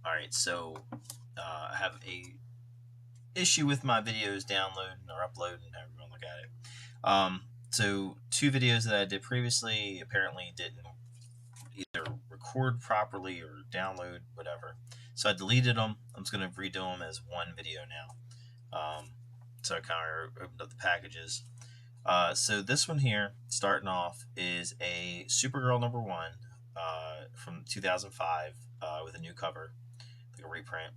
Alright, so I have a issue with my videos downloading or uploading, however you want to look at it. So two videos that I did previously apparently didn't either record properly or download, whatever. So I deleted them. I'm just going to redo them as one video now. So I kind of opened up the packages. So this one here, starting off, is a Supergirl #1 from 2005 with a new cover, like a reprint.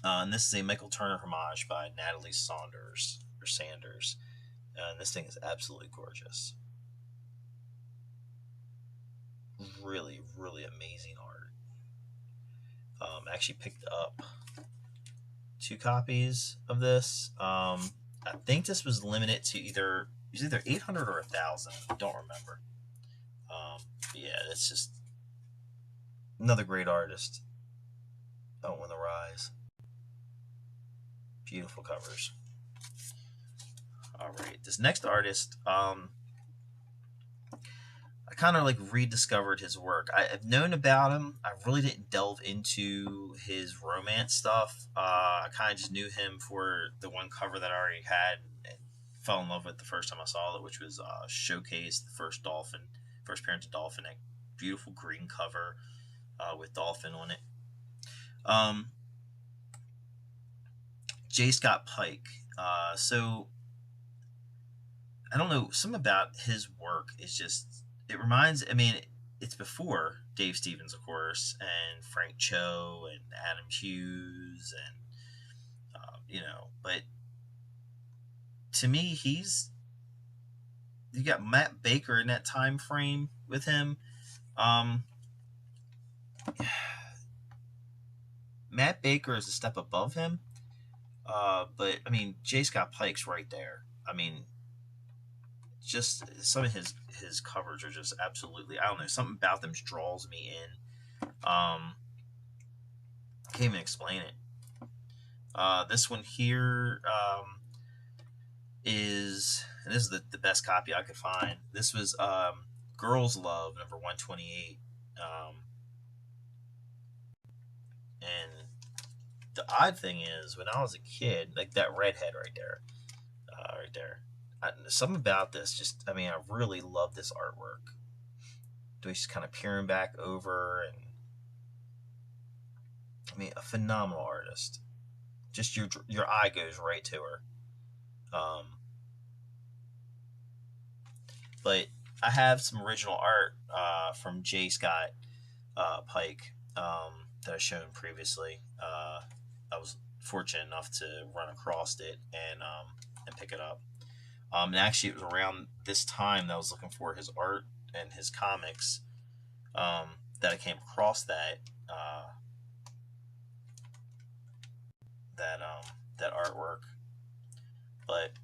And this is a Michael Turner homage by Natalie Sanders. And this thing is absolutely gorgeous. Really, really amazing art. I actually picked up 2 copies of this. I think this was limited to either 800 or 1,000. I don't remember. Yeah, it's just another great artist. Don't win the rise. Beautiful covers. All right, this next artist, I kind of like rediscovered his work. I've known about him. I really didn't delve into his romance stuff. I kind of just knew him for the one cover that I already had and fell in love with the first time I saw it, which was Showcase, the first appearance of Dolphin. A beautiful green cover with Dolphin on it. J. Scott Pike. So I don't know, something about his work is just, it reminds, I mean, it's before Dave Stevens, of course, and Frank Cho and Adam Hughes, and but to me, you got Matt Baker in that time frame with him. Matt Baker is a step above him, but I mean, J. Scott Pike's right there. I mean, just some of his covers are just absolutely, I don't know, something about them just draws me in. I can't even explain it. This one here is, and this is the best copy I could find. This was Girls Love number 128. And the odd thing is, when I was a kid, like that redhead right there, something about this just, I mean, I really love this artwork. She's kind of peering back over, and I mean, a phenomenal artist. Just your eye goes right to her. But I have some original art from J. Scott Pike that I've shown previously. I was fortunate enough to run across it and pick it up. And actually, it was around this time that I was looking for his art and his comics that I came across that that artwork. But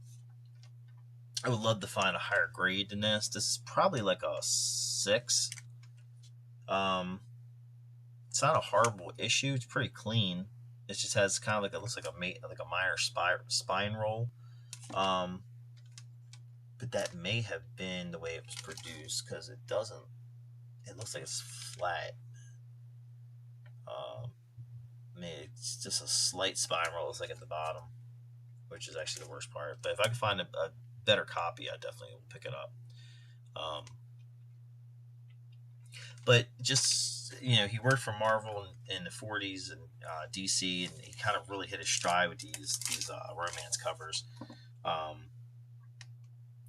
I would love to find a higher grade than this. This is probably like a 6. It's not a horrible issue. It's pretty clean. It just has kind of like, it looks like a minor spine roll. But that may have been the way it was produced, because it doesn't. It looks like it's flat. I mean, it's just a slight spine roll. It's like at the bottom, which is actually the worst part. But if I can find a better copy, I definitely will pick it up. But just, he worked for Marvel in the 40s and DC, and he kind of really hit his stride with these romance covers.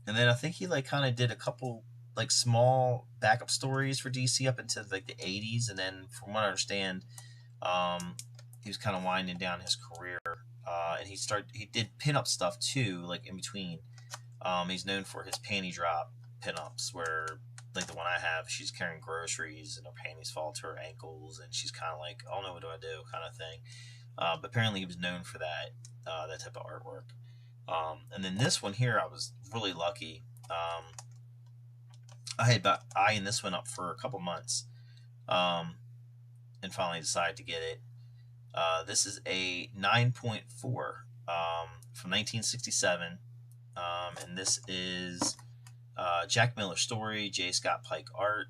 And then I think he like kind of did a couple like small backup stories for DC up into like the 80s, and then from what I understand, he was kind of winding down his career, and he did pinup stuff too, like in between. He's known for his panty drop pinups, where like the one I have, she's carrying groceries and her panties fall to her ankles, and she's kind of like, oh no, what do I do, kind of thing. But apparently he was known for that type of artwork. And then this one here, I was really lucky. I had about eyeing this one up for a couple months, and finally decided to get it. This is a 9.4 from 1967, and this is Jack Miller story, J. Scott Pike art,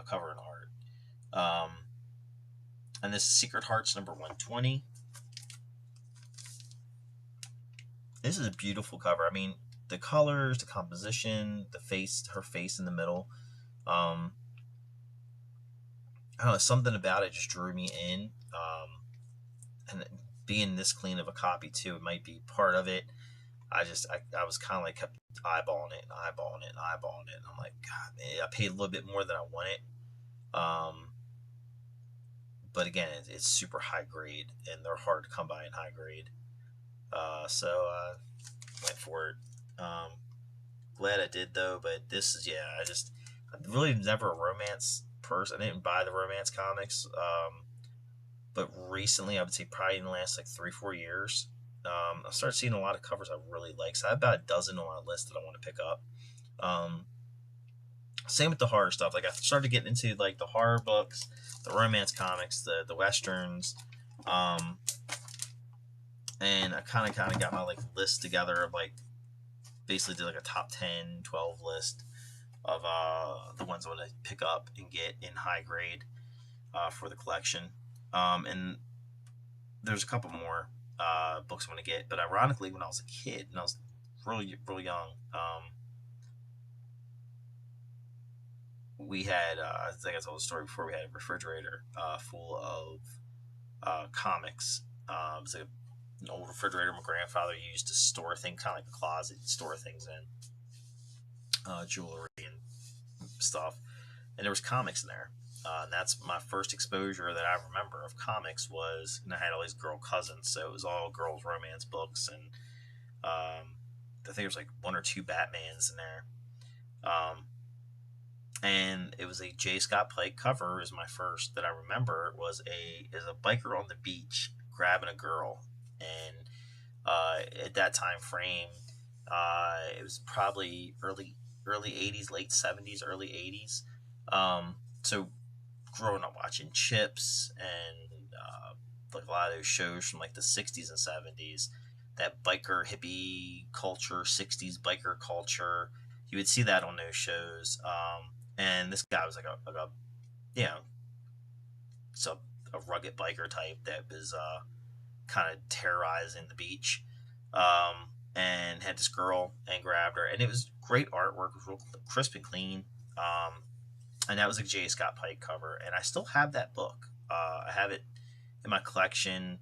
cover and art. And this is Secret Hearts number 120. This is a beautiful cover. I mean, the colors, the composition, the face, her face in the middle. I don't know, something about it just drew me in. And being this clean of a copy too, it might be part of it. I was kind of like kept eyeballing it and eyeballing it and eyeballing it, and I'm like, God, man, I paid a little bit more than I wanted. But again, it's super high grade, and they're hard to come by in high grade. So went for it. Glad I did though. But this is, yeah, I'm really never a romance person. I didn't buy the romance comics. But recently, I would say probably in the last like 3-4 years, I started seeing a lot of covers I really like. So I have about a dozen on my list that I want to pick up. Same with the horror stuff. Like I started getting into like the horror books, the romance comics, the westerns, and I kind of got my like list together of like basically did like a top 10, 12 list of the ones I want to pick up and get in high grade for the collection. And there's a couple more books I want to get. But ironically, when I was a kid and I was really young, we had I think I told the story before. We had a refrigerator full of comics. It was an old refrigerator my grandfather used to store things, kind of like a closet, store things in, jewelry and stuff. And there was comics in there. And that's my first exposure that I remember of comics was, and I had all these girl cousins, so it was all girls' romance books, and I think there was like one or two Batmans in there. And it was a J. Scott Pike cover is my first that I remember was a biker on the beach grabbing a girl, and at that time frame, it was probably early 80s, late 70s, early 80s. So growing up watching Chips and like a lot of those shows from like the 60s and 70s, that biker hippie culture, 60s biker culture, you would see that on those shows. And this guy was like a you know, so a rugged biker type that was kind of terrorizing the beach. And had this girl and grabbed her, and it was great artwork, it was real crisp and clean. And that was a J. Scott Pike cover, and I still have that book. I have it in my collection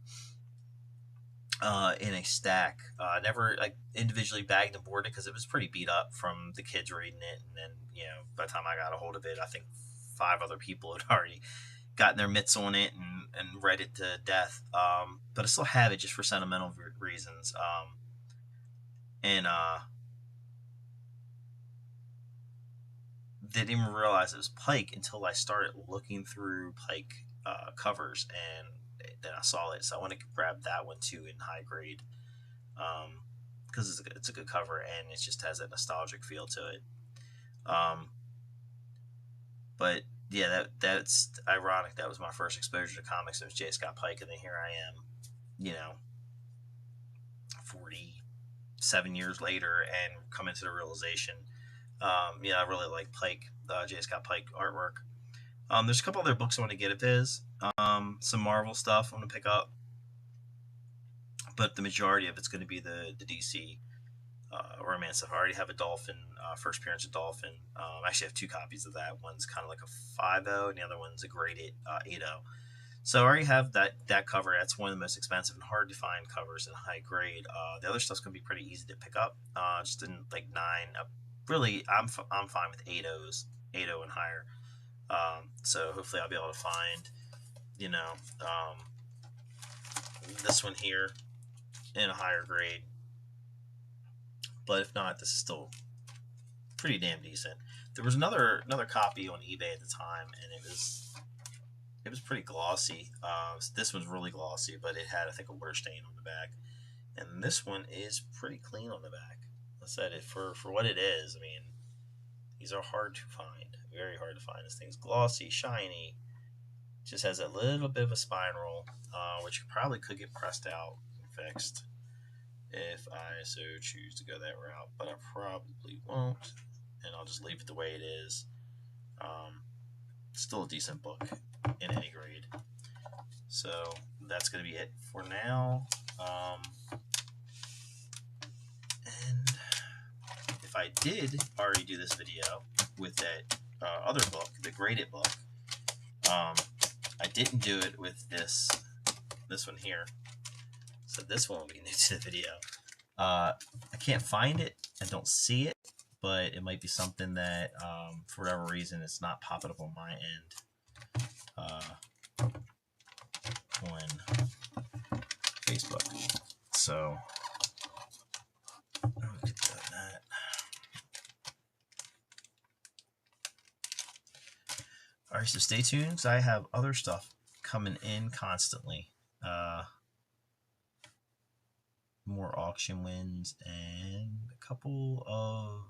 in a stack. Never like individually bagged and boarded because it was pretty beat up from the kids reading it, and then by the time I got a hold of it, I think 5 other people had already gotten their mitts on it and read it to death. But I still have it just for sentimental reasons. And didn't even realize it was Pike until I started looking through Pike covers, and then I saw it. So I want to grab that one too in high grade because it's a good cover, and it just has that nostalgic feel to it. But yeah, that's ironic. That was my first exposure to comics. It was J. Scott Pike, and then here I am, 47 years later, and coming to the realization. I really like Pike, J. Scott Pike artwork. There's a couple other books I want to get of his. Some Marvel stuff I want to pick up, but the majority of it's going to be the DC romance stuff. I already have a Dolphin, first appearance of Dolphin. I actually have 2 copies of that. One's kind of like a 5.0, and the other one's a graded 8.0. So I already have that cover. That's one of the most expensive and hard to find covers in high grade. The other stuff's gonna be pretty easy to pick up. Just in like 9. Really, I'm fine with 8.0s, 8.0 and higher. So hopefully I'll be able to find, this one here in a higher grade. But if not, this is still pretty damn decent. There was another copy on eBay at the time, and it was pretty glossy. This one's really glossy, but it had, I think, a water stain on the back. And this one is pretty clean on the back. I said it for what it is. I mean, these are hard to find, very hard to find. This thing's glossy, shiny. Just has a little bit of a spine roll, which probably could get pressed out and fixed if I so choose to go that route, but I probably won't, and I'll just leave it the way it is. Still a decent book in any grade. So that's going to be it for now. And if I did already do this video with that other book, the graded book, I didn't do it with this one here. So this one will be new to the video. I can't find it. I don't see it, but it might be something that, for whatever reason, it's not popping up on my end on Facebook. So, look at that. All right, so stay tuned because I have other stuff coming in constantly. More auction wins and a couple of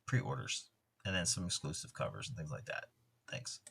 pre-orders, and then some exclusive covers and things like that. Thanks.